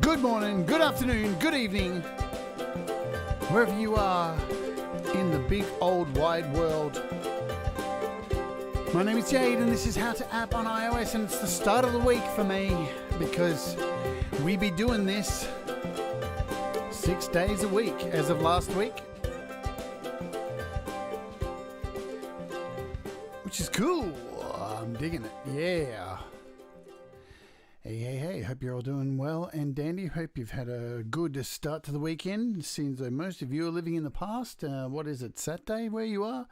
Good morning, good afternoon, good evening, wherever you are in the big old wide world. My name is Jade and this is How to App on iOS, and it's the start of the week for me because we be doing this 6 days a week as of last week, which is cool. I'm digging it. Yeah. Hey, hope you're all doing well and dandy. Hope you've had a good start to the weekend. It seems like most of you are living in the past. What is it, Saturday where you are?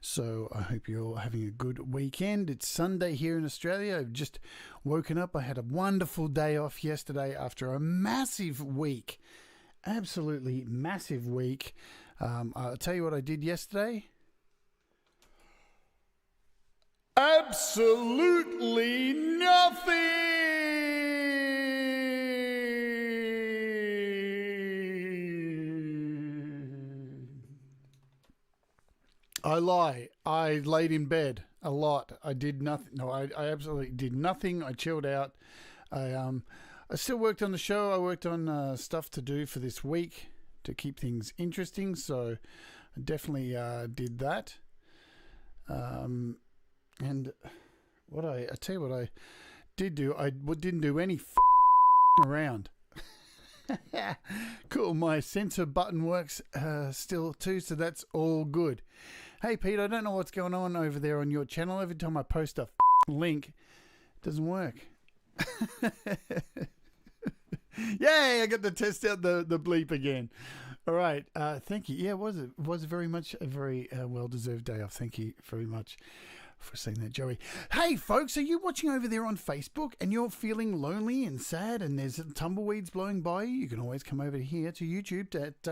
So I hope you're all having a good weekend. It's Sunday here in Australia. I've just woken up. I had a wonderful day off yesterday after a massive week. Absolutely massive week. I'll tell you what I did yesterday. Absolutely nothing! I lie. I laid in bed a lot. I did nothing. No, I absolutely did nothing. I chilled out. I still worked on the show. I worked on stuff to do for this week to keep things interesting. So I definitely did that. And what I tell you what I did do, I didn't do any around. Cool, my censor button works still too, so that's all good. Hey Pete, I don't know what's going on over there on your channel. Every time I post a link, it doesn't work. Yay, I got to test out the bleep again. All right, thank you. Yeah, it was very much a very well-deserved day off. Thank you very much for saying that, Joey. Hey, folks, are you watching over there on Facebook and you're feeling lonely and sad and there's tumbleweeds blowing by you? You can always come over here to YouTube at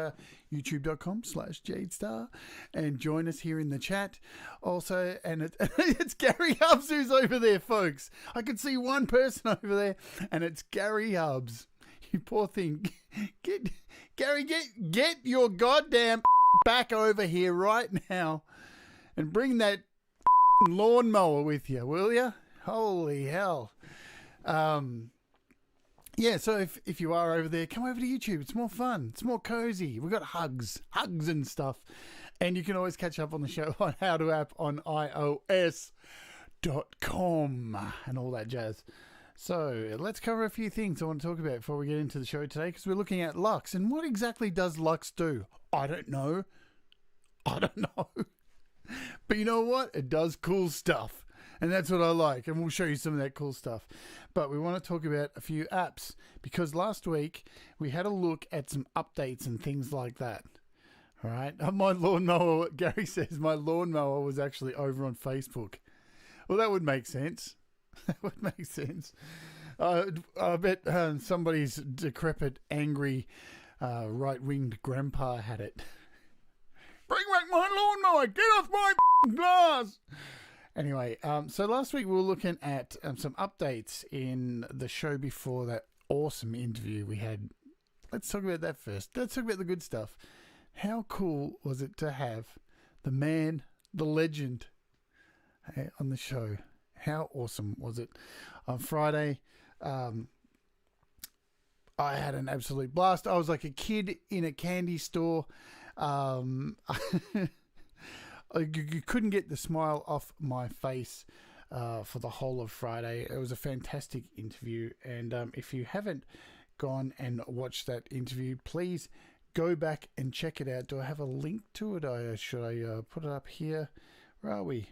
youtube.com/JadeStarr and join us here in the chat. Also, and it's Gary Hubs who's over there, folks. I can see one person over there and it's Gary Hubs. You poor thing. Get your goddamn back over here right now and bring that lawnmower with you, will you? Holy hell. Yeah, so if you are over there, come over to YouTube. It's more fun. It's more cozy. We've got hugs and stuff. And you can always catch up on the show on How to App on iOS.com and all that jazz. So let's cover a few things I want to talk about before we get into the show today, because we're looking at Luxe. And what exactly does Luxe do? I don't know. But you know what? It does cool stuff. And that's what I like. And we'll show you some of that cool stuff. But we want to talk about a few apps, because last week we had a look at some updates and things like that. All right. My lawnmower, Gary says my lawnmower was actually over on Facebook. Well, that would make sense. That would make sense. I bet somebody's decrepit, angry, right-winged grandpa had it. Bring back my lawnmower! Get off my glass! Anyway, so last week we were looking at some updates in the show before that awesome interview we had. Let's talk about that first. Let's talk about the good stuff. How cool was it to have the man, the legend, on the show? How awesome was it? On Friday, I had an absolute blast. I was like a kid in a candy store. You couldn't get the smile off my face for the whole of Friday. It was a fantastic interview, and if you haven't gone and watched that interview, please go back and check it out. Do I have a link to it? Should I put it up here? Where are we?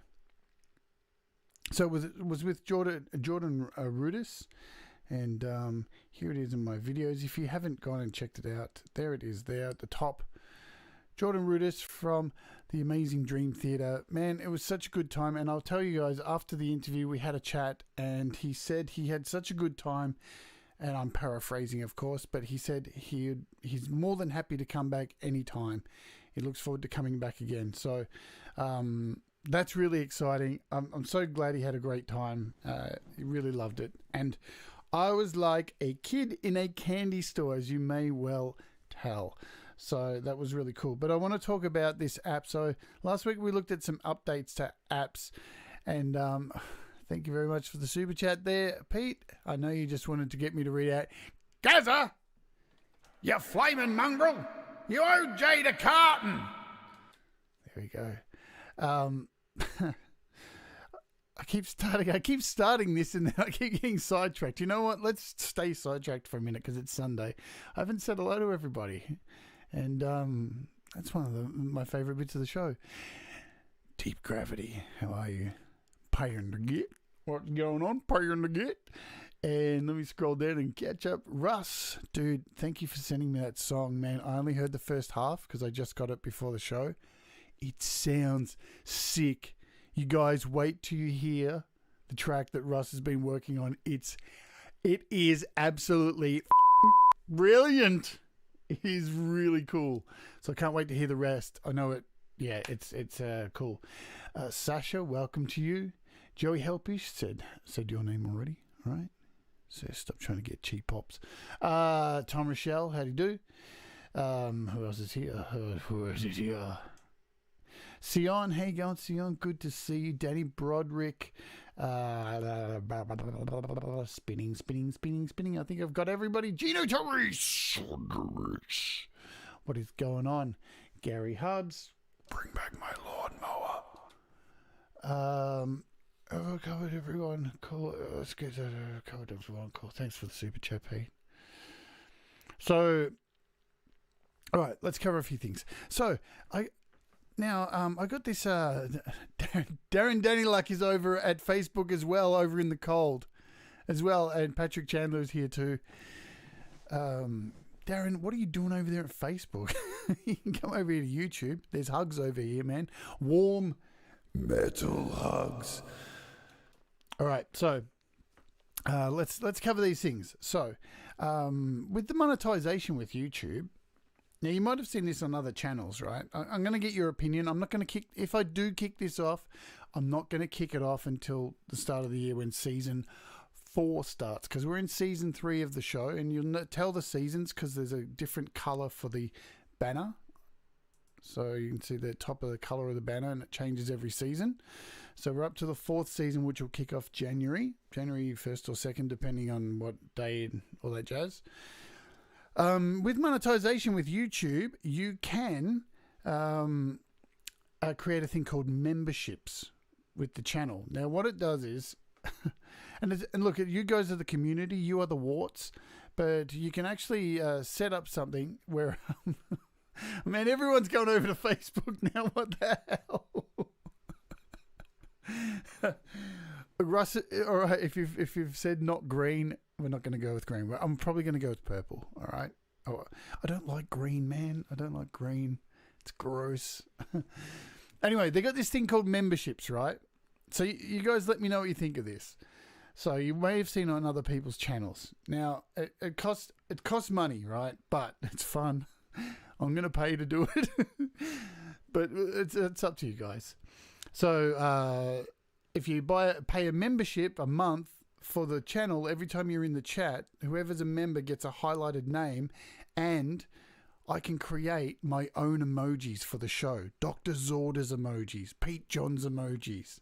So it was with Jordan Rudess, and here it is in my videos. If you haven't gone and checked it out, there it is there at the top. Jordan Rudess from the Amazing Dream Theatre. Man, it was such a good time. And I'll tell you guys, after the interview, we had a chat and he said he had such a good time. And I'm paraphrasing, of course, but he said he's more than happy to come back anytime. He looks forward to coming back again. So that's really exciting. I'm so glad he had a great time. He really loved it. And I was like a kid in a candy store, as you may well tell. So that was really cool. But I want to talk about this app. So last week we looked at some updates to apps, and thank you very much for the super chat there, Pete. I know you just wanted to get me to read out Gaza You flaming mongrel! You owe Jade a carton! There we go. I keep starting this and then I keep getting sidetracked. You know what? Let's stay sidetracked for a minute because it's Sunday. I haven't said hello to everybody. And that's one of my favourite bits of the show. Deep Gravity, how are you? Paying to get. What's going on? Paying to get. And let me scroll down and catch up. Russ, dude, thank you for sending me that song, man. I only heard the first half because I just got it before the show. It sounds sick. You guys wait till you hear the track that Russ has been working on. It is absolutely brilliant. It is really cool. So I can't wait to hear the rest. I know it. Yeah, it's cool. Sasha, welcome to you. Joey Helpish said your name already. All right. So stop trying to get cheap pops. Tom Rochelle, how do you do? Who else is here? Who else is here? Sion, how you going, Sion? Good to see you. Danny Broderick. Spinning. I think I've got everybody. Gino Torres. What is going on? Gary Hubs. Bring back my lawnmower. I've covered everyone. Cool. Let's get covered everyone. Cool. Thanks for the super chat, Pete. So, all right, let's cover a few things. So, I got this. Darren Danny Luck is over at Facebook as well, over in the cold, as well, and Patrick Chandler is here too. Darren, what are you doing over there at Facebook? You can come over here to YouTube. There's hugs over here, man. Warm metal hugs. All right, so let's cover these things. So, with the monetization with YouTube, now you might have seen this on other channels, right? I'm going to get your opinion. I'm not going to if I do kick this off, I'm not going to kick it off until the start of the year when season 4 starts, because we're in season 3 of the show, and you'll tell the seasons because there's a different color for the banner. So you can see the top of the color of the banner, and it changes every season. So we're up to the 4th season, which will kick off January 1st or 2nd, depending on what day and all that jazz. With monetization with YouTube, you can create a thing called memberships with the channel. Now, what it does is, and look, you guys are the community, you are the warts, but you can actually set up something where, man, everyone's going over to Facebook now. What the hell? Russ, all right, if you've said not green, we're not going to go with green. I'm probably going to go with purple. All right. Oh, I don't like green, man. I don't like green. It's gross. Anyway, they got this thing called memberships, right? So you guys let me know what you think of this. So you may have seen it on other people's channels. Now, it costs money, right? But it's fun. I'm going to pay to do it. But it's up to you guys. So if you pay a membership a month for the channel, every time you're in the chat, whoever's a member gets a highlighted name, and I can create my own emojis for the show. Dr. Zorda's emojis, Pete John's emojis.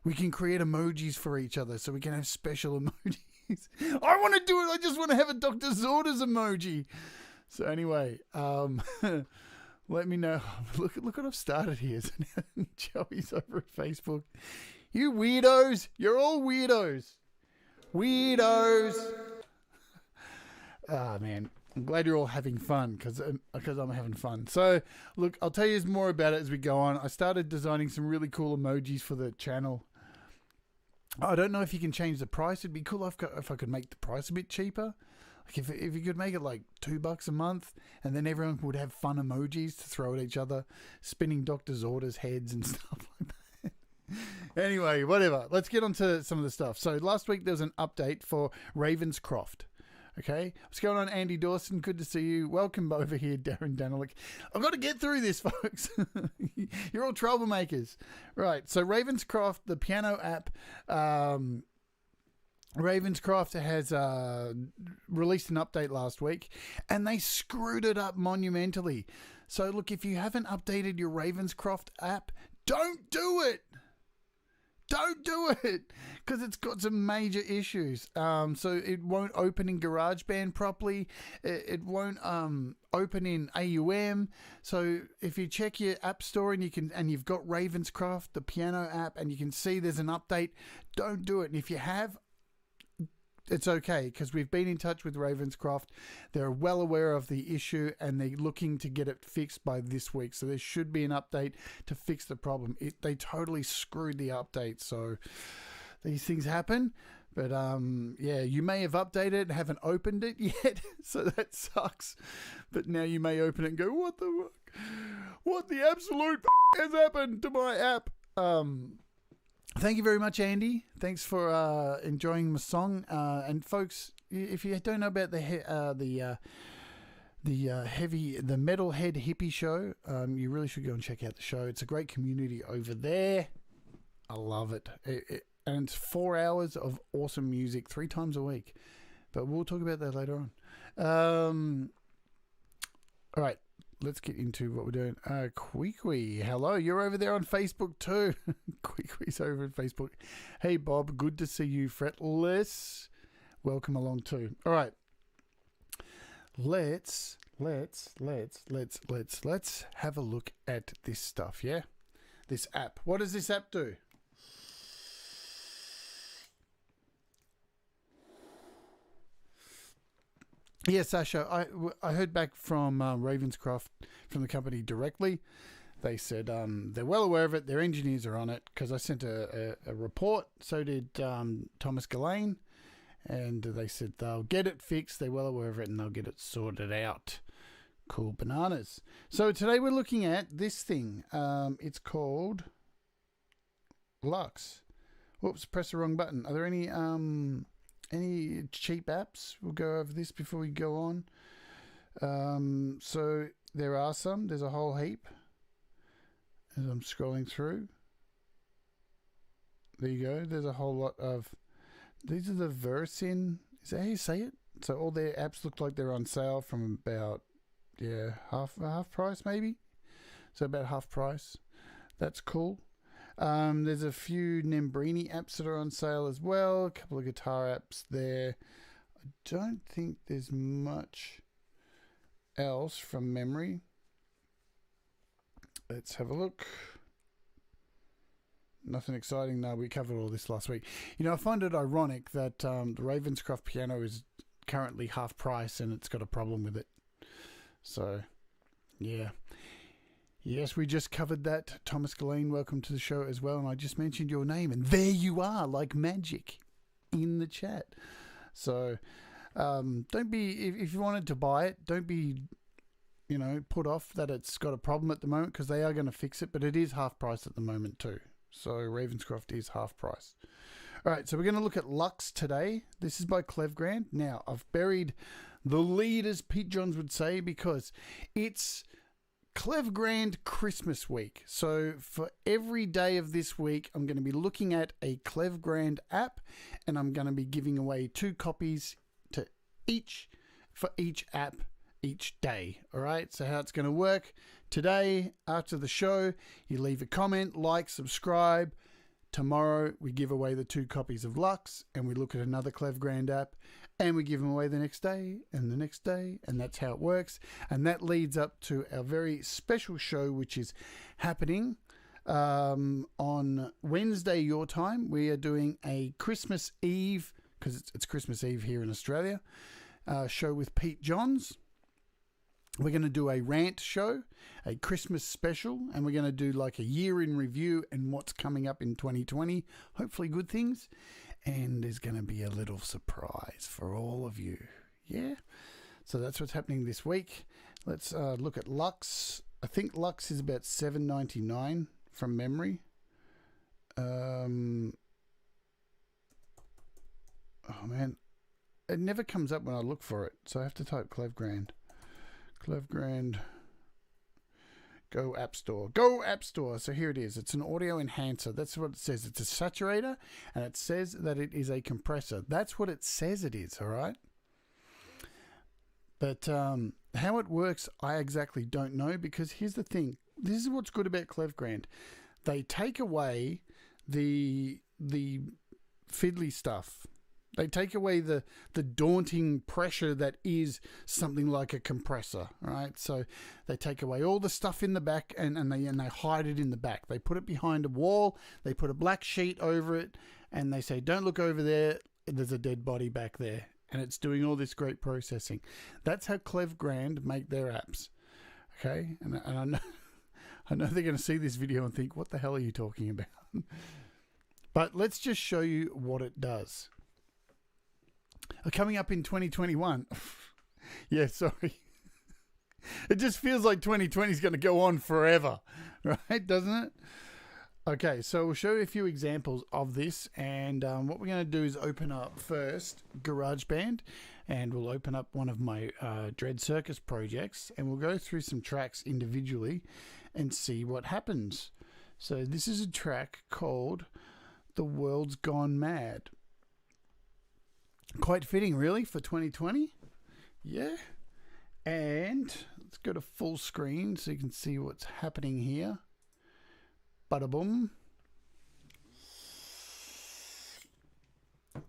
We can create emojis for each other so we can have special emojis. I want to do it. I just want to have a Dr. Zorda's emoji. So anyway, let me know. Look what I've started here. Joey's over at Facebook. You weirdos. You're all weirdos. Weirdos. Ah, man. I'm glad you're all having fun because I'm having fun. So, look, I'll tell you more about it as we go on. I started designing some really cool emojis for the channel. I don't know if you can change the price. It'd be cool if I could make the price a bit cheaper. Like if you could make it like $2 a month, and then everyone would have fun emojis to throw at each other, spinning Dr. Zorda's heads and stuff like that. Anyway, whatever. Let's get on to some of the stuff. So last week there was an update for Ravenscroft. Okay, what's going on, Andy Dawson? Good to see you. Welcome over here, Darren Danilick. I've got to get through this, folks. You're all troublemakers. Right, so Ravenscroft, the piano app, Ravenscroft has released an update last week, and they screwed it up monumentally. So look, if you haven't updated your Ravenscroft app, don't do it. Don't do it, because it's got some major issues. So it won't open in GarageBand properly. It won't open in AUM. So if you check your app store and you've got Ravenscroft, the piano app, and you can see there's an update, don't do it. And if you have, it's okay, because we've been in touch with Ravenscroft. They're well aware of the issue and they're looking to get it fixed by this week. So there should be an update to fix the problem. They totally screwed the update. So these things happen. But yeah, you may have updated and haven't opened it yet. So that sucks. But now you may open it and go, what the fuck? What the absolute has happened to my app? Thank you very much, Andy. Thanks for enjoying my song. And folks, if you don't know about the Metalhead Hippie Show, you really should go and check out the show. It's a great community over there. I love it. And it's 4 hours of awesome music 3 times a week. But we'll talk about that later on. All right. Let's get into what we're doing. Queequee, hello. You're over there on Facebook too. Queequee's over on Facebook. Hey, Bob. Good to see you, Fretless. Welcome along too. All right. Let's have a look at this stuff, yeah? This app. What does this app do? Yeah, Sasha, I heard back from Ravenscroft, from the company directly. They said they're well aware of it. Their engineers are on it, because I sent a report. So did Thomas Gillane. And they said they'll get it fixed. They're well aware of it and they'll get it sorted out. Cool bananas. So today we're looking at this thing. It's called Luxe. Whoops, press the wrong button. Are there any cheap apps? We'll go over this before we go on. So there are some. There's a whole heap as I'm scrolling through. There you go. There's a whole lot of... These are the Versin. Is that how you say it? So all their apps look like they're on sale from about, half price maybe. So about half price. That's cool. There's a few Nembrini apps that are on sale as well. A couple of guitar apps there. I don't think there's much else from memory. Let's have a look. Nothing exciting. No, we covered all this last week. I find it ironic that the Ravenscroft piano is currently half price and it's got a problem with it. So, yeah. Yes, we just covered that. Thomas Gillane, welcome to the show as well. And I just mentioned your name, and there you are, like magic, in the chat. So, don't be, if you wanted to buy it, don't be, put off that it's got a problem at the moment, because they are going to fix it, but it is half price at the moment too. So Ravenscroft is half price. All right, so we're going to look at Luxe today. This is by Klevgrand. Now, I've buried the lead, as Pete Johns would say, because it's Klevgrand Christmas week. So for every day of this week, I'm going to be looking at a Klevgrand app, and I'm going to be giving away 2 copies to for each app each day. All right, so how it's going to work: today, after the show, you leave a comment, like, subscribe. Tomorrow we give away the 2 copies of Luxe, and we look at another Klevgrand app, and we give them away the next day and the next day, and that's how it works. And that leads up to our very special show, which is happening on Wednesday your time. We are doing a Christmas Eve, because it's Christmas Eve here in Australia, show with Pete Johns. We're going to do a rant show, a Christmas special, and we're going to do like a year in review and what's coming up in 2020. Hopefully good things. And there's going to be a little surprise for all of you. Yeah? So that's what's happening this week. Let's look at Luxe. I think Luxe is about $7.99 from memory. Oh, man. It never comes up when I look for it, so I have to type Klevgrand. Klevgrand. Go App Store. Go App Store. So here it is. It's an audio enhancer. That's what it says. It's a saturator, and it says that it is a compressor. That's what it says it is, all right? But how it works, I exactly don't know, because here's the thing. This is what's good about Klevgrand. They take away the fiddly stuff. They take away the daunting pressure that is something like a compressor, right? So they take away all the stuff in the back and they hide it in the back. They put it behind a wall, they put a black sheet over it, and they say, don't look over there, there's a dead body back there. And it's doing all this great processing. That's how Klevgrand make their apps. Okay? And I know they're going to see this video and think, what the hell are you talking about? But let's just show you what it does. Coming up in 2021. Yeah, sorry. It just feels like 2020 is going to go on forever, right? Doesn't it? Okay, so we'll show you a few examples of this, and what we're going to do is open up first GarageBand, and we'll open up one of my DreadCircus projects, and we'll go through some tracks individually and see what happens. So this is a track called The World's Gone Mad. Quite fitting, really, for 2020. Yeah. And let's go to full screen so you can see what's happening here. Bada boom. And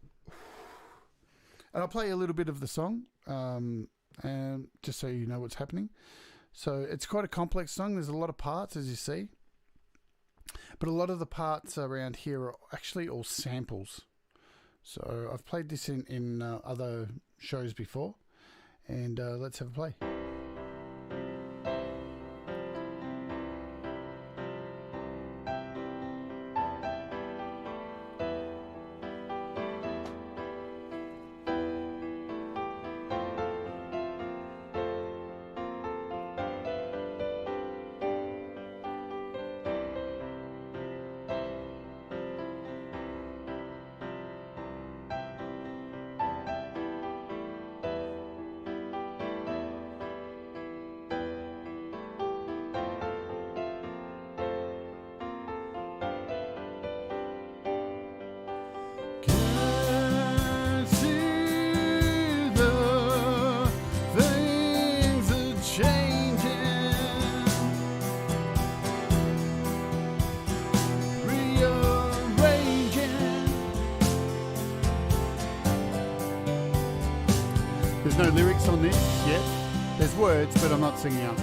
I'll play a little bit of the song, and just so you know what's happening. So it's quite a complex song. There's a lot of parts, as you see. But a lot of the parts around here are actually all samples. So I've played this in other shows before. And let's have a play. There's no lyrics on this yet. There's words, but I'm not singing them.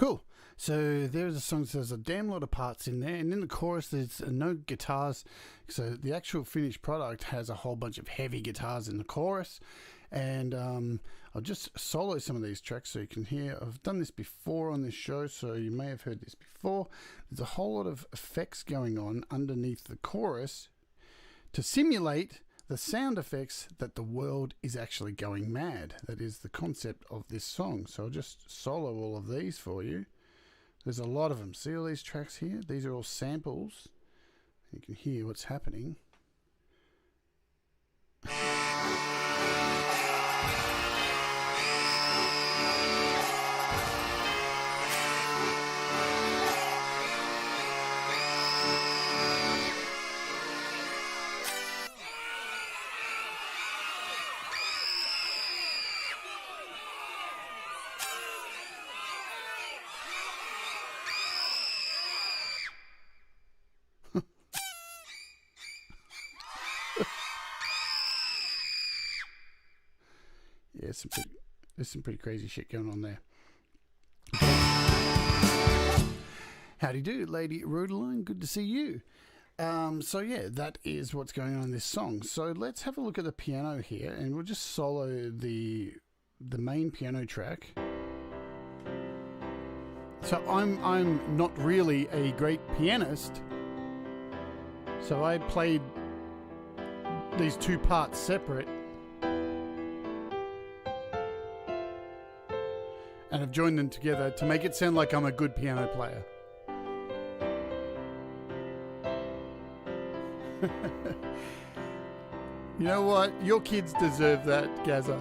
Cool. So there's a song, so there's a damn lot of parts in there, and in the chorus there's no guitars. So the actual finished product has a whole bunch of heavy guitars in the chorus, and I'll just solo some of these tracks so you can hear. I've done this before on this show, so you may have heard this before. There's a whole lot of effects going on underneath the chorus to simulate the sound effects that the world is actually going mad. That is the concept of this song. So I'll just solo all of these for you. There's a lot of them. See all these tracks here? These are all samples. You can hear what's happening. Yeah, there's some pretty crazy shit going on there. Howdy do, Lady Rodeline. Good to see you. So yeah, that is what's going on in this song. So let's have a look at the piano here, and we'll just solo the main piano track. So I'm not really a great pianist, so I played these two parts separate. And I've joined them together to make it sound like I'm a good piano player. You know what? Your kids deserve that, Gaza.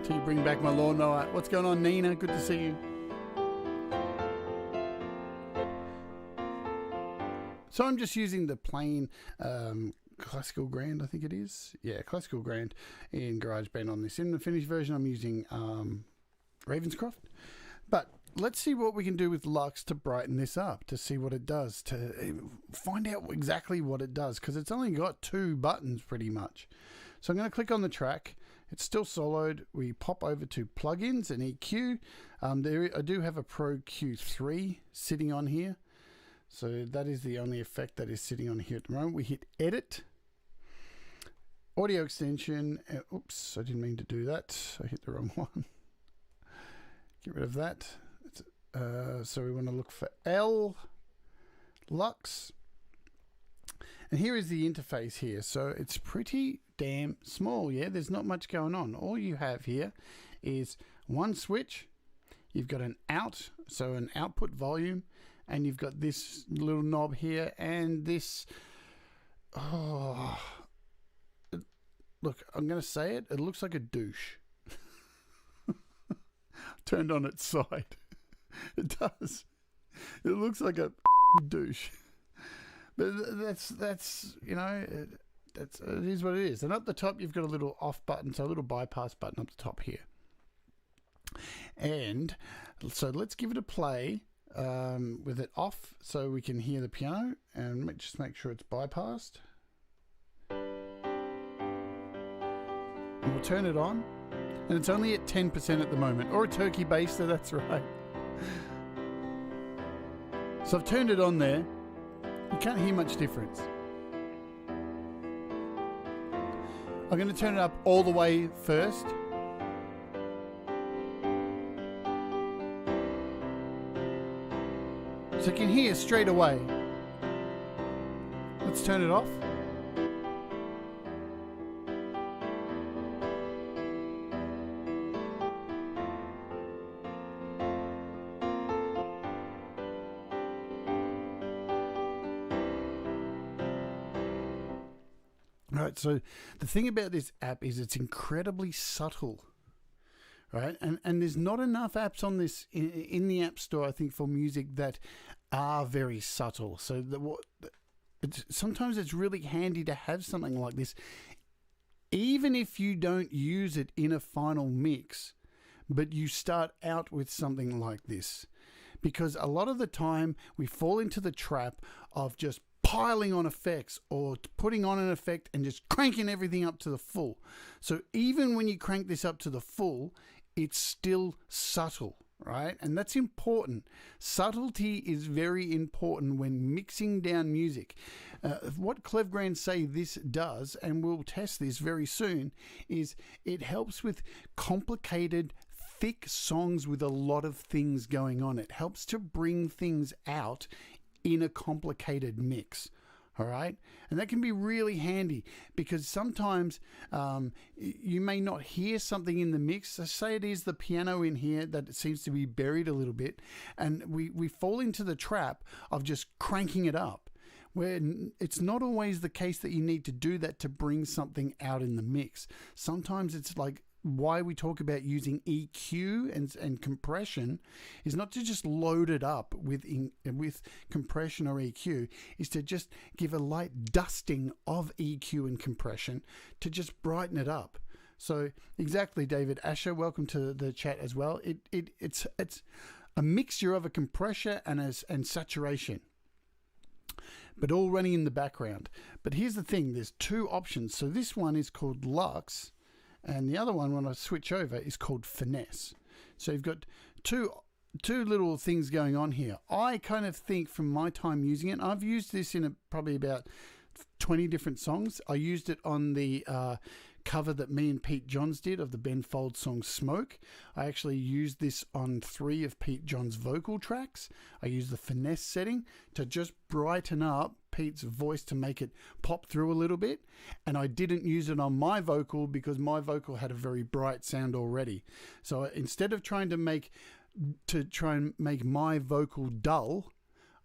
Till you bring back my lawnmower. What's going on, Nina? Good to see you. So I'm just using the plain Classical Grand, I think it is. Yeah, Classical Grand in GarageBand on this. In the finished version, I'm using Ravenscroft. But let's see what we can do with Luxe to brighten this up, to see what it does, to find out exactly what it does, because it's only got 2 buttons pretty much. So I'm going to click on the track. It's still soloed. We pop over to plugins and EQ. I do have a Pro Q3 sitting on here. So that is the only effect that is sitting on here at the moment. We hit edit. Audio extension. Oops, I didn't mean to do that. I hit the wrong one. Get rid of that. So we want to look for L, Luxe. And here is the interface here. So it's pretty damn small, yeah? There's not much going on. All you have here is one switch. You've got an out, so an output volume. And you've got this little knob here and this... Oh, look, I'm going to say it. It looks like a douche. Turned on its side. It does. It looks like a douche. But that's you know, it is what it is. And up the top, you've got a little off button, so a little bypass button up the top here. And so let's give it a play with it off so we can hear the piano, and just make sure it's bypassed. And we'll turn it on. And it's only at 10% at the moment, or a turkey baster, that's right. So I've turned it on there. You can't hear much difference. I'm going to turn it up all the way first. So you can hear straight away. Let's turn it off. Right, so the thing about this app is it's incredibly subtle, right? And there's not enough apps on this in the App Store, I think, for music that are very subtle. So sometimes it's really handy to have something like this, even if you don't use it in a final mix, but you start out with something like this. Because a lot of the time we fall into the trap of just piling on effects or putting on an effect and just cranking everything up to the full. So even when you crank this up to the full, it's still subtle, right? And that's important. Subtlety is very important when mixing down music. What Klevgrand say this does, and we'll test this very soon, is it helps with complicated, thick songs with a lot of things going on. It helps to bring things out in a complicated mix. All right. And that can be really handy because sometimes you may not hear something in the mix. So say it is the piano in here that it seems to be buried a little bit. And we fall into the trap of just cranking it up, where it's not always the case that you need to do that to bring something out in the mix. Sometimes it's like, why we talk about using EQ and compression is not to just load it up with compression or EQ, is to just give a light dusting of EQ and compression to just brighten it up. So exactly, David Asher, welcome to the chat as well. It's a mixture of a compressor and saturation, but all running in the background. But here's the thing, there's two options. So this one is called Luxe, and the other one, when I switch over, is called Finesse. So you've got two little things going on here. I kind of think from my time using it, I've used this in probably about 20 different songs. I used it on the cover that me and Pete Johns did of the Ben Folds song Smoke. I actually used this on 3 of Pete Johns' vocal tracks. I used the Finesse setting to just brighten up Pete's voice to make it pop through a little bit. And I didn't use it on my vocal because my vocal had a very bright sound already. So instead of trying to make my vocal dull,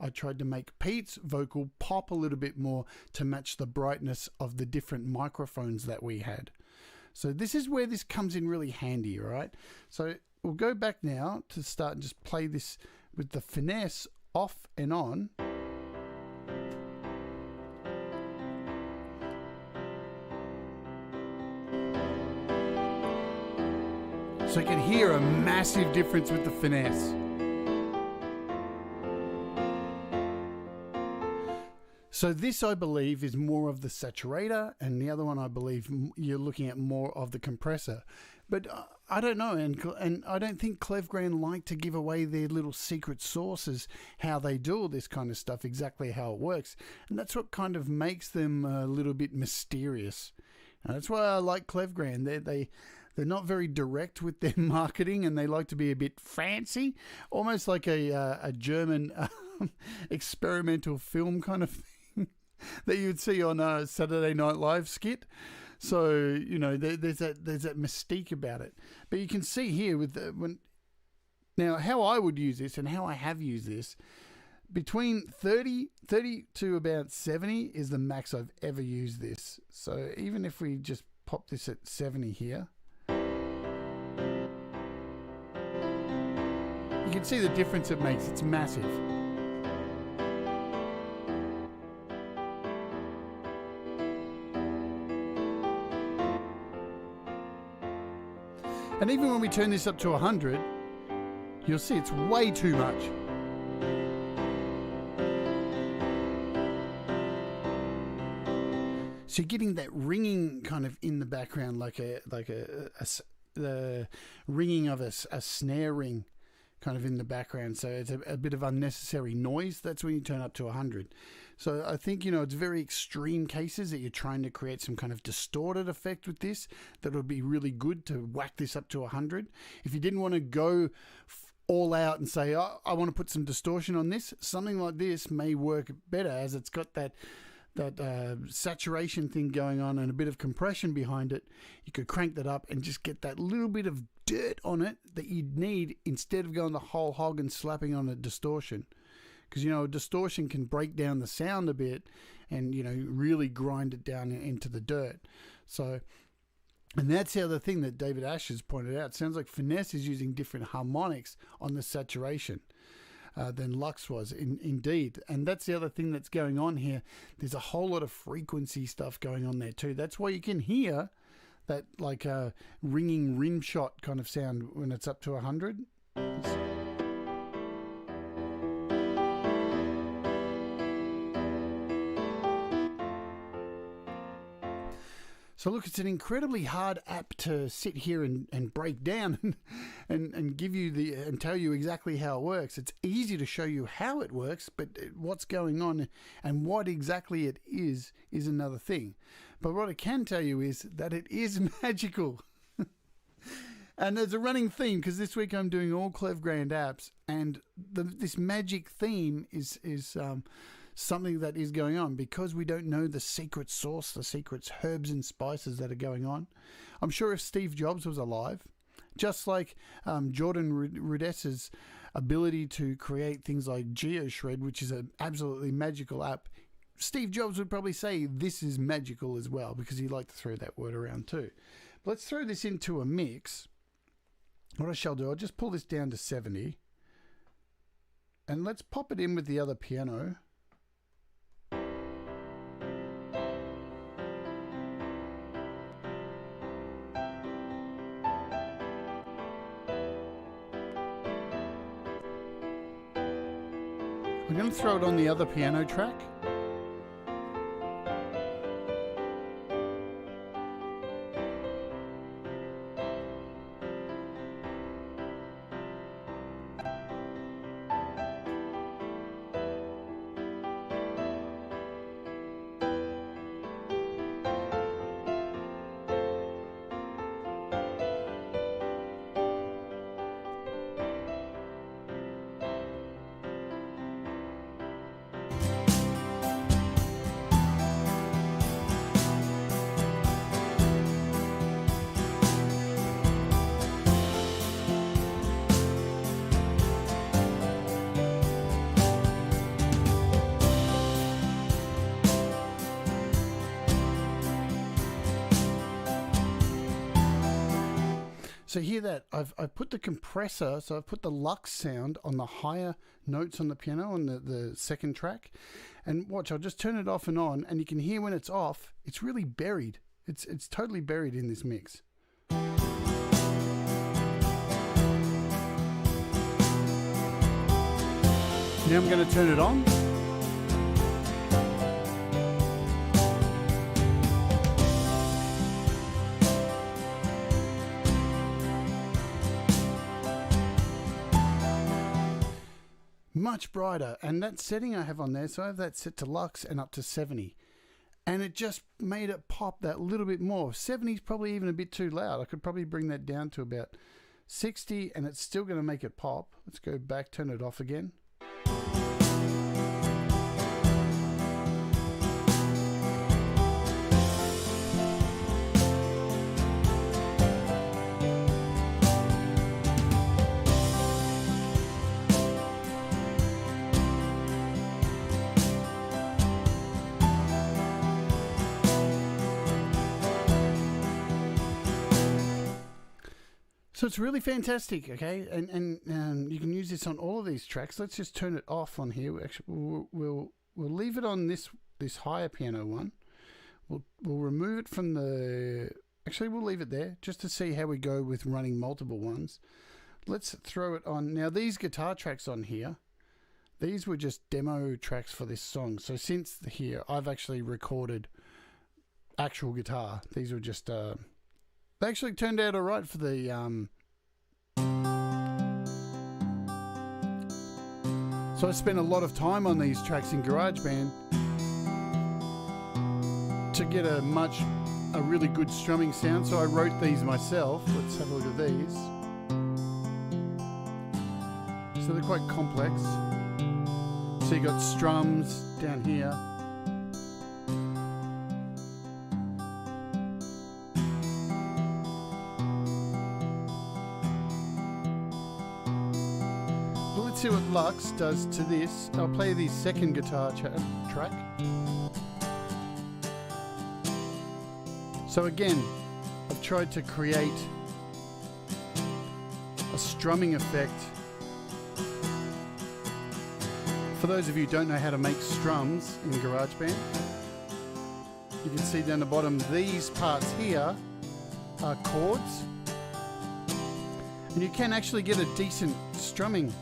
I tried to make Pete's vocal pop a little bit more to match the brightness of the different microphones that we had. So this is where this comes in really handy, all right? So we'll go back now to start and just play this with the Finesse off and on. So you can hear a massive difference with the Finesse. So this, I believe, is more of the saturator, and the other one, I believe, you're looking at more of the compressor. But I don't know, and I don't think Klevgrand like to give away their little secret sources, how they do all this kind of stuff, exactly how it works. And that's what kind of makes them a little bit mysterious. And that's why I like Klevgrand. They're not very direct with their marketing, and they like to be a bit fancy, almost like a German experimental film kind of thing that you'd see on a Saturday Night Live skit. So, you know, there's that mystique about it. But you can see here with now how I would use this and how I have used this, between 30 to about 70 is the max I've ever used this. So even if we just pop this at 70 here, you can see the difference it makes. It's massive. And even when we turn this up to 100, you'll see it's way too much. So you're getting that ringing kind of in the background, like the ringing of a snare ring kind of in the background. So it's a bit of unnecessary noise. That's when you turn up to 100. So I think, you know, it's very extreme cases that you're trying to create some kind of distorted effect with this that would be really good to whack this up to 100. If you didn't want to go all out and say, oh, I want to put some distortion on this, something like this may work better, as it's got that saturation thing going on and a bit of compression behind it. You could crank that up and just get that little bit of dirt on it that you'd need instead of going the whole hog and slapping on a distortion. Because, you know, a distortion can break down the sound a bit and, you know, really grind it down into the dirt. So, and that's the other thing that David Ash has pointed out. It sounds like Finesse is using different harmonics on the saturation than Luxe was, indeed. And that's the other thing that's going on here. There's a whole lot of frequency stuff going on there too. That's why you can hear that like a ringing rim shot kind of sound when it's up to 100. So look, it's an incredibly hard app to sit here and break down and give you and tell you exactly how it works. It's easy to show you how it works, but what's going on and what exactly it is another thing. But what I can tell you is that it is magical. And there's a running theme, because this week I'm doing all Klevgrand apps, and this magic theme is something that is going on, because we don't know the secret sauce, the secret herbs and spices that are going on. I'm sure if Steve Jobs was alive, just like Jordan Rudess's ability to create things like GeoShred, which is an absolutely magical app, Steve Jobs would probably say this is magical as well, because he liked to throw that word around too. But let's throw this into a mix. What I shall do, I'll just pull this down to 70. And let's pop it in with the other piano. I'm going to throw it on the other piano track. So hear that, I've put the compressor, so I've put the Luxe sound on the higher notes on the piano on the second track. And watch, I'll just turn it off and on, and you can hear when it's off, it's really buried. It's totally buried in this mix. Now I'm going to turn it on. Much brighter, and that setting I have on there, so I have that set to Luxe and up to 70, and it just made it pop that little bit more. 70 is probably even a bit too loud. I could probably bring that down to about 60, and it's still going to make it pop. Let's go back, turn it off again. So it's really fantastic, okay, and you can use this on all of these tracks. Let's just turn it off on here. Actually, we'll leave it on this higher piano one. We'll remove it from the. Actually, we'll leave it there just to see how we go with running multiple ones. Let's throw it on now. These guitar tracks on here, these were just demo tracks for this song. So since here, I've actually recorded actual guitar. These were just. They actually turned out all right for the so I spent a lot of time on these tracks in GarageBand to get a really good strumming sound. So I wrote these myself. Let's have a look at these. So they're quite complex. So you got strums down here. See what Luxe does to this. I'll play the second guitar track. So again, I've tried to create a strumming effect. For those of you who don't know how to make strums in GarageBand, you can see down the bottom, these parts here are chords. And you can actually get a decent strumming.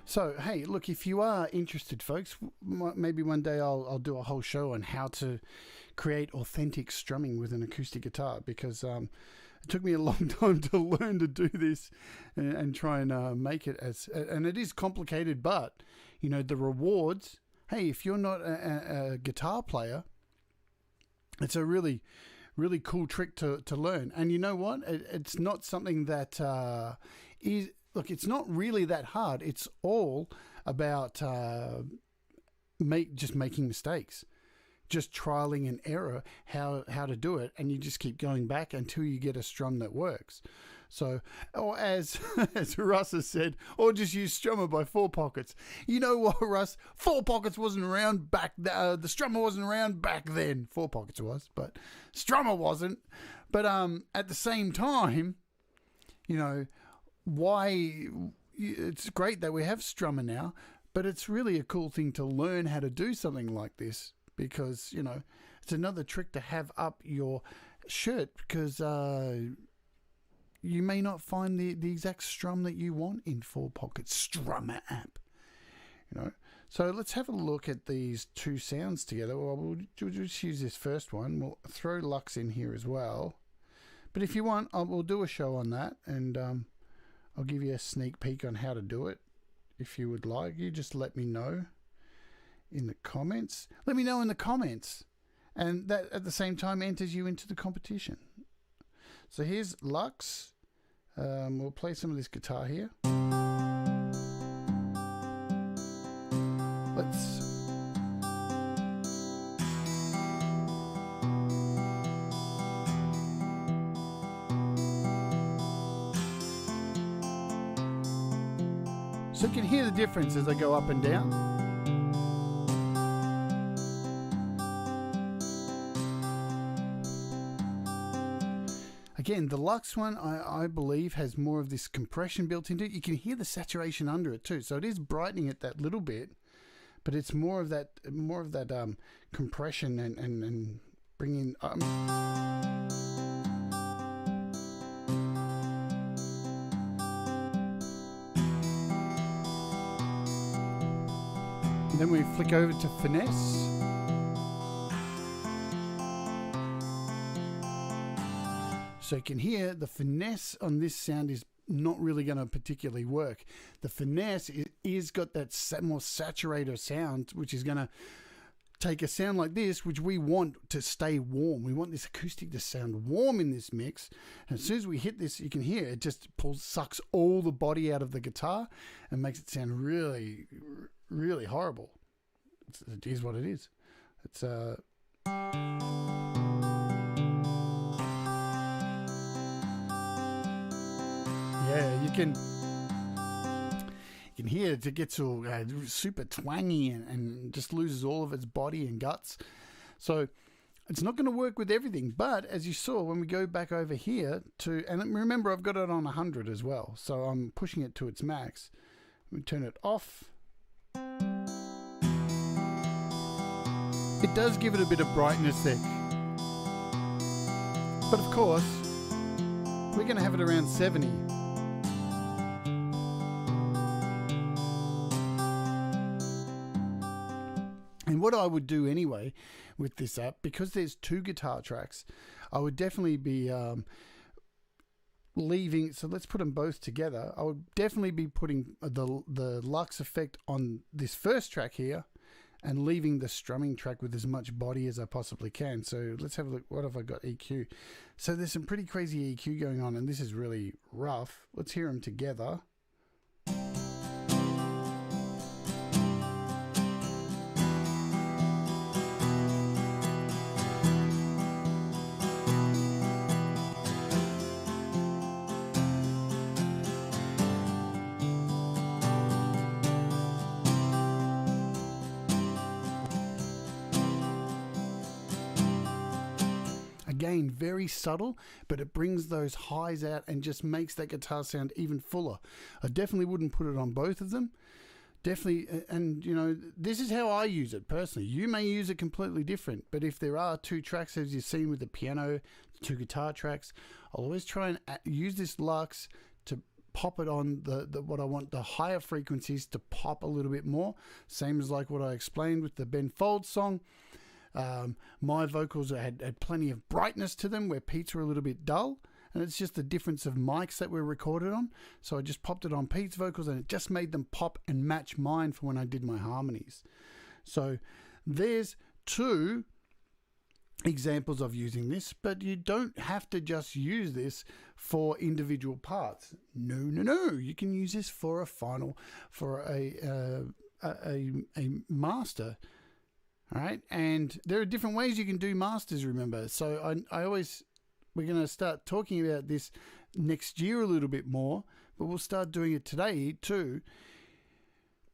So, hey, look, if you are interested, folks, maybe one day I'll do a whole show on how to create authentic strumming with an acoustic guitar, because it took me a long time to learn to do this and try and make it and it is complicated, but, you know, the rewards hey, if you're not a guitar player, it's a really, really cool trick to learn. And you know what? It's not something that it's not really that hard. It's all about just making mistakes, just trialing and error how to do it, and you just keep going back until you get a strum that works. So, or as Russ has said, or just use Strummer by Four Pockets. You know what, Russ? Four Pockets wasn't around back. The Strummer wasn't around back then. Four Pockets was, but Strummer wasn't. But at the same time, you know, it's great that we have Strummer now, but it's really a cool thing to learn how to do something like this, because, you know, it's another trick to have up your shirt, because you may not find the exact strum that you want in Four Pockets Strummer app. You know, so let's have a look at these two sounds together. Well, we'll just use this first one. We'll throw Luxe in here as well. But if you want, we'll do a show on that, and I'll give you a sneak peek on how to do it. If you would like, you just let me know in the comments. Let me know in the comments, and that at the same time enters you into the competition. So here's Luxe. We'll play some of this guitar here. So you can hear the difference as I go up and down. Again, the Luxe one, I believe, has more of this compression built into it. You can hear the saturation under it too, so it is brightening it that little bit, but it's more of that compression and bringing. And then we flick over to Finesse. So you can hear the Finesse on this sound is not really going to particularly work. The Finesse is got that more saturated sound, which is going to take a sound like this, which we want to stay warm. We want this acoustic to sound warm in this mix. And as soon as we hit this, you can hear it just sucks all the body out of the guitar and makes it sound really, really horrible. It is what it is. It's yeah, you can hear it gets all super twangy and just loses all of its body and guts. So it's not going to work with everything. But as you saw, when we go back over here and remember, I've got it on 100 as well, so I'm pushing it to its max. We turn it off. It does give it a bit of brightness there. But of course, we're going to have it around 70. And what I would do anyway with this app, because there's two guitar tracks, I would definitely be leaving. So let's put them both together. I would definitely be putting the Luxe effect on this first track here and leaving the strumming track with as much body as I possibly can. So let's have a look. What have I got? EQ. So there's some pretty crazy EQ going on, and this is really rough. Let's hear them together. Again, very subtle, but it brings those highs out and just makes that guitar sound even fuller. I definitely wouldn't put it on both of them. Definitely, and you know, this is how I use it personally. You may use it completely different, but if there are two tracks, as you've seen with the piano, two guitar tracks, I'll always try and use this Luxe to pop it on the what I want the higher frequencies to pop a little bit more. Same as like what I explained with the Ben Folds song. My vocals had plenty of brightness to them, where Pete's were a little bit dull, and it's just the difference of mics that were recorded on. So I just popped it on Pete's vocals, and it just made them pop and match mine for when I did my harmonies. So there's 2 examples of using this, but you don't have to just use this for individual parts. No. You can use this for a master. All right, and there are different ways you can do masters. Remember, so we're going to start talking about this next year a little bit more, but we'll start doing it today too.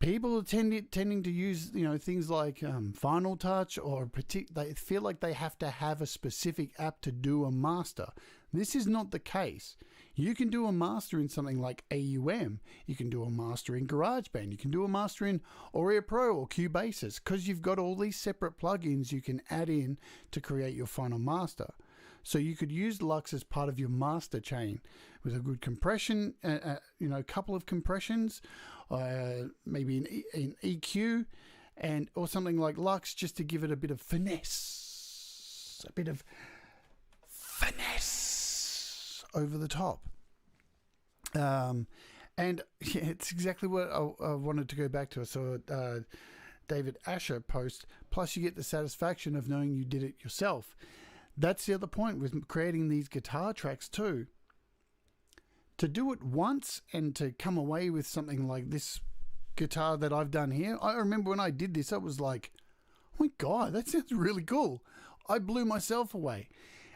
People are tending to use, things like Final Touch, or they feel like they have to have a specific app to do a master. This is not the case. You can do a master in something like AUM. You can do a master in GarageBand. You can do a master in Audio Pro or Cubasis, because you've got all these separate plugins you can add in to create your final master. So you could use Luxe as part of your master chain with a good compression, a couple of compressions, maybe an EQ, or something like Luxe, just to give it a bit of finesse, over the top. And yeah, it's exactly what I wanted to go back to. I saw David Asher post, plus you get the satisfaction of knowing you did it yourself. That's the other point with creating these guitar tracks too. To do it once and to come away with something like this guitar that I've done here. I remember when I did this, I was like, oh my God, that sounds really cool. I blew myself away.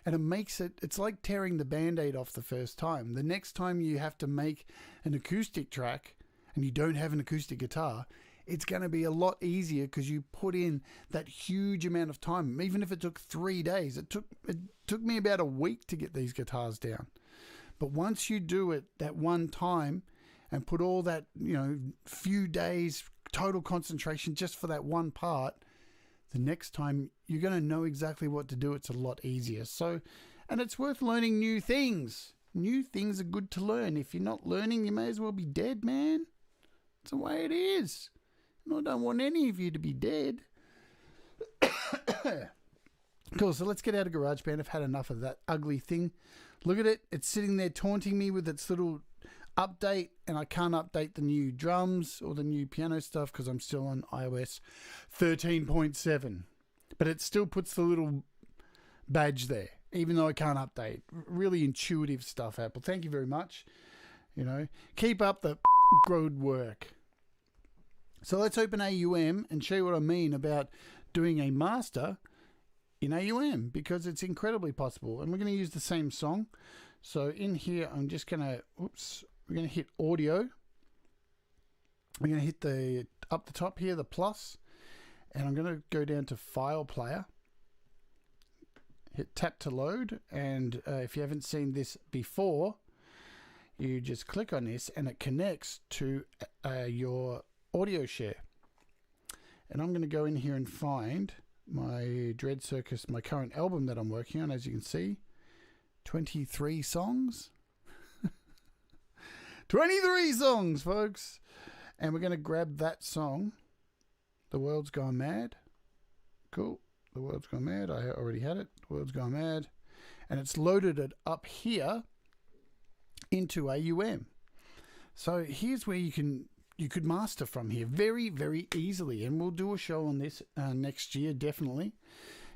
And it's like tearing the Band-Aid off the first time. The next time you have to make an acoustic track and you don't have an acoustic guitar, it's going to be a lot easier because you put in that huge amount of time. Even if it took 3 days, it took me about a week to get these guitars down. But once you do it that one time and put all that, few days total concentration just for that one part, the next time you're going to know exactly what to do. It's a lot easier. So, and it's worth learning new things. New things are good to learn. If you're not learning, you may as well be dead, man. It's the way it is. And I don't want any of you to be dead. Cool, so let's get out of GarageBand. I've had enough of that ugly thing. Look at it. It's sitting there taunting me with its little update, and I can't update the new drums or the new piano stuff because I'm still on iOS 13.7. But it still puts the little badge there, even though I can't update. Really intuitive stuff, Apple. Thank you very much. Keep up the good work. So let's open AUM and show you what I mean about doing a master in AUM, because it's incredibly possible. And we're going to use the same song. So in here, I'm just going to, we're going to hit audio. We're going to hit up the top here, the plus, and I'm going to go down to file player, hit tap to load. And if you haven't seen this before, you just click on this and it connects to your audio share. And I'm going to go in here and find my DreadCircus, my current album that I'm working on. As you can see, 23 songs. 23 songs, folks. And we're going to grab that song, The World's Gone Mad. Cool. The World's Gone Mad. I already had it. The World's Gone Mad. And it's loaded it up here into AUM. So here's where you could master from here very, very easily. And we'll do a show on this next year, definitely.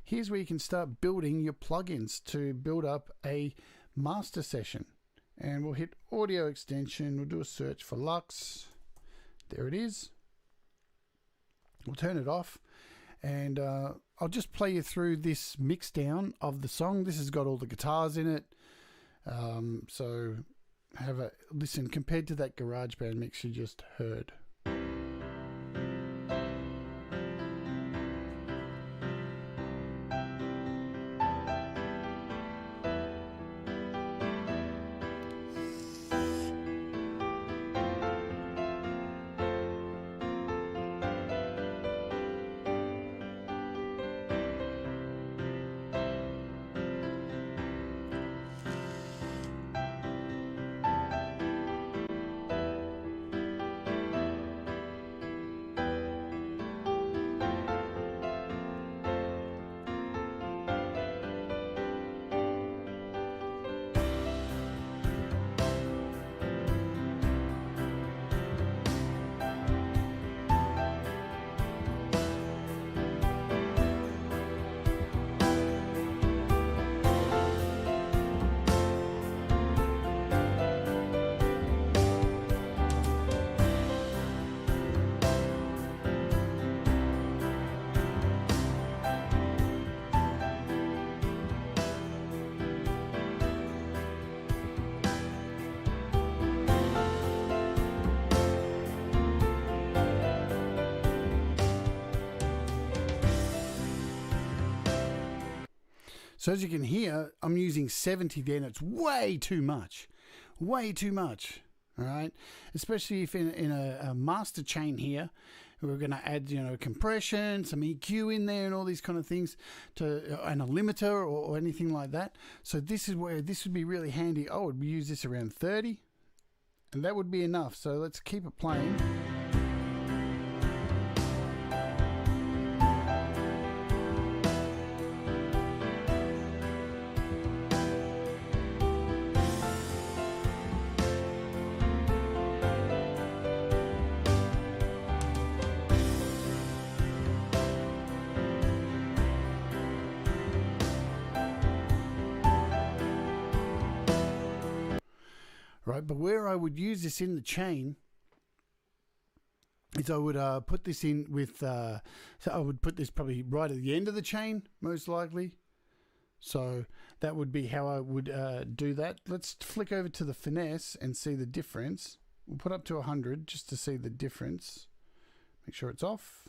Here's where you can start building your plugins to build up a master session. And we'll hit audio extension. We'll do a search for Luxe. There it is. We'll turn it off. And I'll just play you through this mix down of the song. This has got all the guitars in it. So have a listen compared to that GarageBand mix you just heard. So as you can hear, I'm using 70 there, and it's way too much. Way too much. All right? Especially if in a master chain here, we're going to add, compression, some EQ in there and all these kind of things, and a limiter or anything like that. So this is where this would be really handy. I would use this around 30, and that would be enough. So let's keep it playing. Right, but where I would use this in the chain is I would put this in with, so I would put this probably right at the end of the chain, most likely. So that would be how I would do that. Let's flick over to the Finesse and see the difference. We'll put up to 100 just to see the difference. Make sure it's off.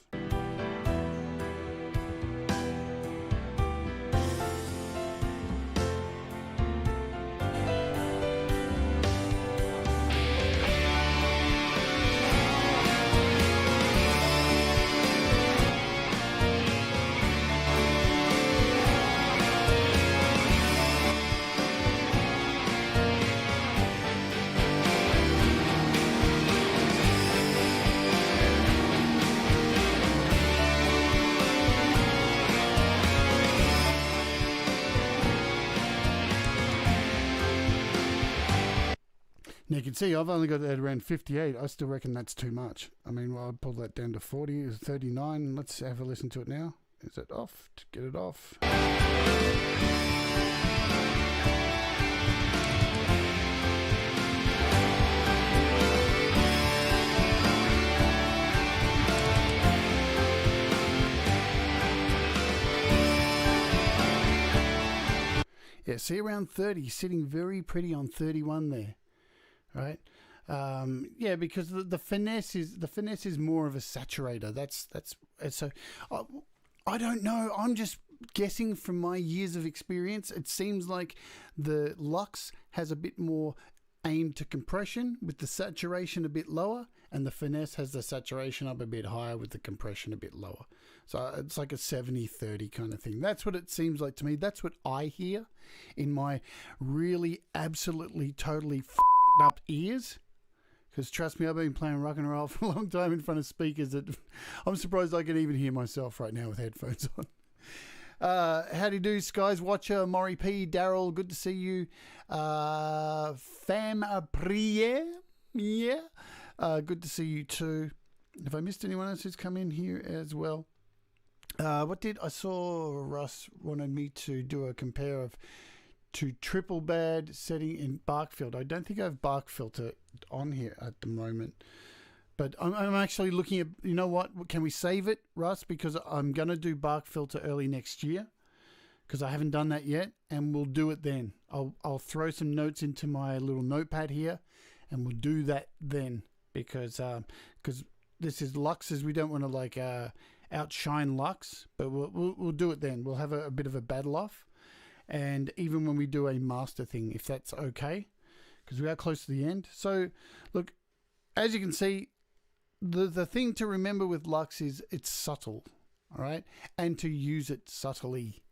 Now you can see I've only got it at around 58. I still reckon that's too much. I mean, well, I'll pull that down to 40, 39. Let's have a listen to it now. Is it off? To get it off. Yeah, see around 30, sitting very pretty on 31 there. Right, yeah, because the finesse is more of a saturator. That's so. I don't know. I'm just guessing from my years of experience. It seems like the Luxe has a bit more aim to compression with the saturation a bit lower, and the Finesse has the saturation up a bit higher with the compression a bit lower. So it's like a 70-30 kind of thing. That's what it seems like to me. That's what I hear in my really absolutely totally up ears, because trust me, I've been playing rock and roll for a long time in front of speakers that I'm surprised I can even hear myself right now with headphones on. How do you do, Skies Watcher, Maury P, Daryl, good to see you. Fam Prière, yeah, good to see you too. Have I missed anyone else who's come in here as well? I saw Russ wanted me to do a compare of to triple bad setting in bark filter. I don't think I have bark filter on here at the moment, but I'm actually looking at, you know what, can we save it, Russ, because I'm going to do bark filter early next year, because I haven't done that yet, and we'll do it then. I'll throw some notes into my little notepad here, and we'll do that then, because this is Luxes. We don't want to outshine Luxe, but we'll do it then. We'll have a bit of a battle off. And even when we do a master thing, if that's okay, because we are close to the end. So, look, as you can see, the thing to remember with Luxe is it's subtle, all right? And to use it subtly,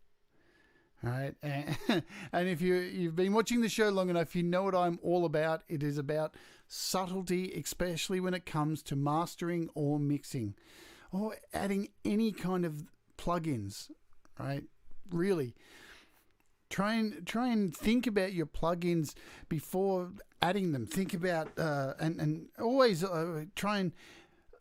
all right? And if you've been watching the show long enough, you know what I'm all about. It is about subtlety, especially when it comes to mastering or mixing or adding any kind of plugins, right? Really. Try and think about your plugins before adding them. Think about and always try and,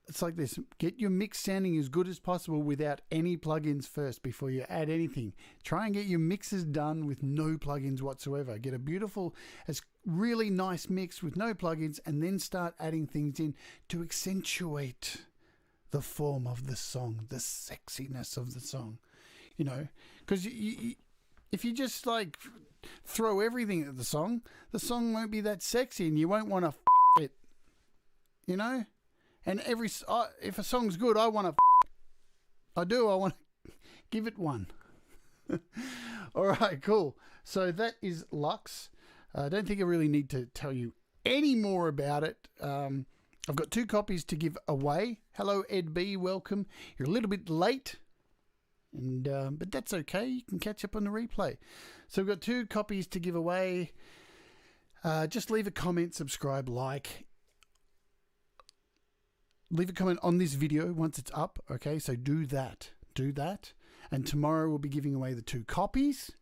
it's like this, get your mix sounding as good as possible without any plugins first before you add anything. Try and get your mixes done with no plugins whatsoever. Get a beautiful, really nice mix with no plugins, and then start adding things in to accentuate the form of the song, the sexiness of the song. You know, because if you just throw everything at the song won't be that sexy, and you won't want to it, you know. And if a song's good, I want to give it one. All right, cool. So that is Luxe. I don't think I really need to tell you any more about it. I've got 2 copies to give away. Hello, Ed B. Welcome. You're a little bit late, and but that's okay. You can catch up on the replay. So we've got 2 copies to give away. Just leave a comment, subscribe, like. Leave a comment on this video once it's up. Okay, so do that. Do that. And tomorrow we'll be giving away the 2 copies.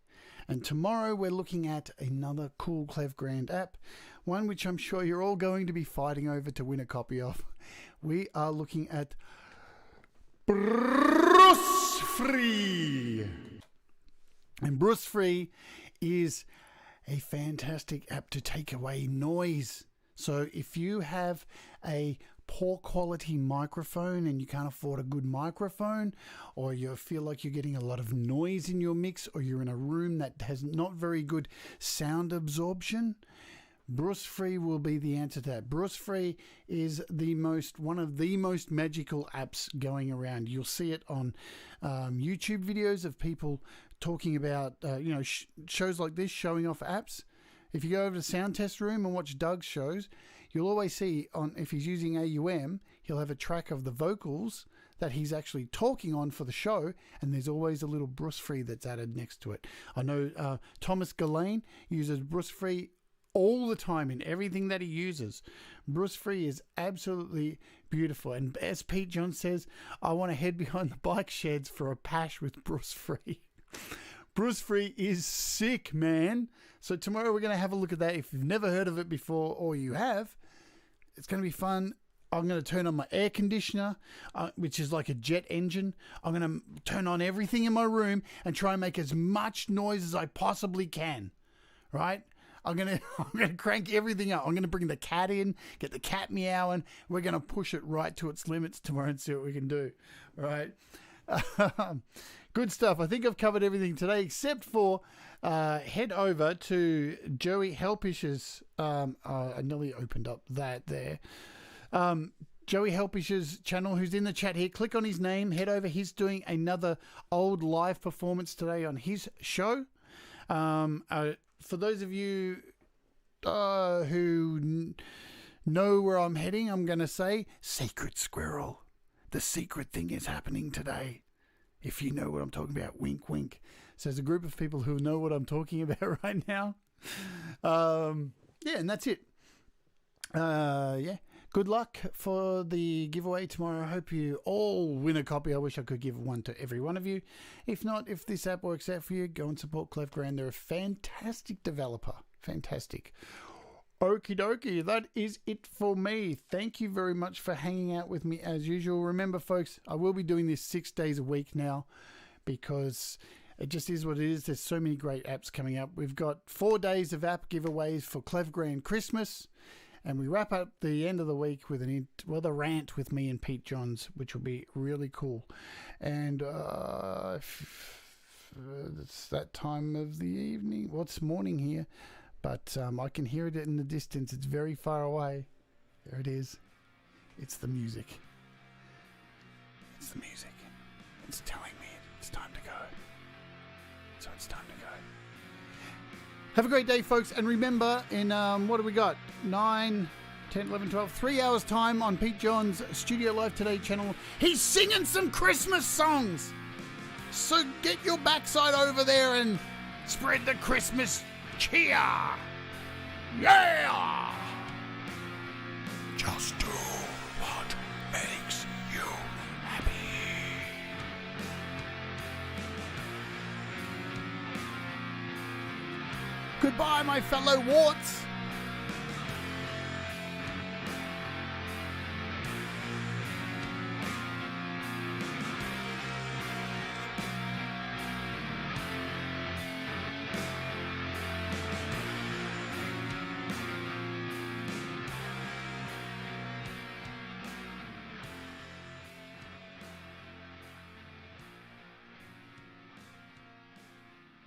And tomorrow we're looking at another cool Klevgrand app, one which I'm sure you're all going to be fighting over to win a copy of. We are looking at Bruce Free. And Bruce Free is a fantastic app to take away noise. So if you have a poor quality microphone and you can't afford a good microphone, or you feel like you're getting a lot of noise in your mix, or you're in a room that has not very good sound absorption, Bruce Free will be the answer to that. Bruce Free is one of the most magical apps going around. You'll see it on YouTube videos of people talking about shows like this, showing off apps. If you go over to Sound Test Room and watch Doug's shows, you'll always see if he's using AUM, he'll have a track of the vocals that he's actually talking on for the show, and there's always a little Bruce Free that's added next to it. I know Thomas Gillane uses Bruce Free all the time in everything that he uses. Bruce Free is absolutely beautiful. And as Pete John says, I want to head behind the bike sheds for a pash with Bruce Free. Bruce Free is sick, man. So tomorrow we're going to have a look at that. If you've never heard of it before, or you have, it's going to be fun. I'm going to turn on my air conditioner, which is like a jet engine. I'm going to turn on everything in my room and try and make as much noise as I possibly can, right? I'm going to crank everything up. I'm going to bring the cat in, get the cat meowing. We're going to push it right to its limits tomorrow and see what we can do, right? Good stuff. I think I've covered everything today, except for head over to Joey Helpish's. I nearly opened up that there. Joey Helpish's channel, who's in the chat here. Click on his name. Head over. He's doing another old live performance today on his show. For those of you who know where I'm heading, I'm going to say, Sacred Squirrel. The secret thing is happening today. If you know what I'm talking about, wink, wink. So there's a group of people who know what I'm talking about right now. And that's it. Good luck for the giveaway tomorrow. I hope you all win a copy. I wish I could give one to every one of you. If not, if this app works out for you, go and support Klevgrand. They're a fantastic developer. Fantastic. Okie dokie, that is it for me. Thank you very much for hanging out with me as usual. Remember, folks, I will be doing this 6 days a week now because it just is what it is. There's so many great apps coming up. We've got 4 days of app giveaways for Klevgrand Christmas, and we wrap up the end of the week with a rant with me and Pete Johns, which will be really cool. And it's that time of the evening. Well, it's morning here. But I can hear it in the distance. It's very far away. There it is. It's the music. It's the music. It's telling me it's time to go. So it's time to go. Have a great day, folks. And remember, in what do we got? 9, 10, 11, 12, 3 hours time on Pete John's Studio Live Today channel. He's singing some Christmas songs. So get your backside over there and spread the Christmas cheer! Yeah! Just do what makes you happy. Goodbye, my fellow warts.